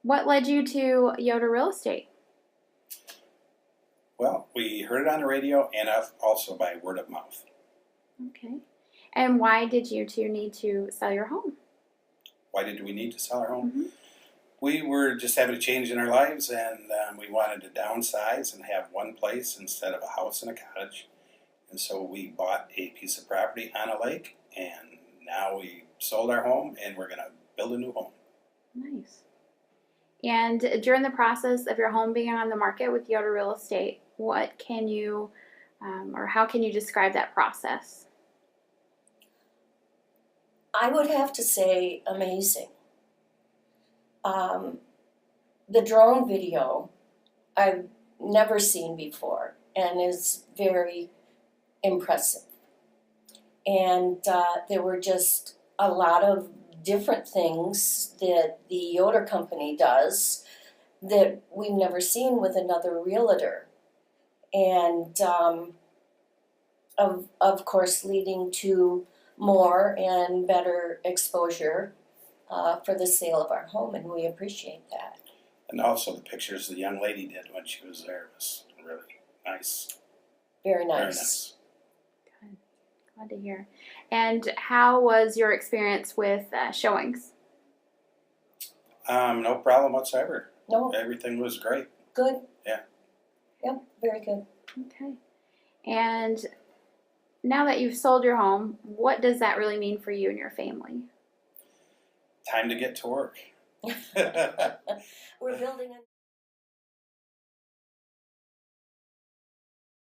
What led you to Yoder Real Estate? Well, we heard it on the radio and also by word of mouth. Okay. And why did you two need to sell your home? Why did we need to sell our home? Mm-hmm. We were just having a change in our lives, and we wanted to downsize and have one place instead of a house and a cottage. And so we bought a piece of property on a lake, and now we sold our home, and we're going to build a new home. Nice. And during the process of your home being on the market with Yoder Real Estate, what can you, or how can you describe that process? I would have to say amazing. The drone video I've never seen before and is very impressive. And there were just a lot of different things that the Yoder company does that we've never seen with another realtor. And of course leading to more and better exposure for the sale of our home, and we appreciate that. And also the pictures the young lady did when she was there was really nice. Very nice. Very nice. Good. Glad to hear. And how was your experience with showings? No problem whatsoever. No, Everything was great. good. Yeah. Yep, very good. Okay. And now that you've sold your home, what does that really mean for you and your family? Time to get to work. We're building a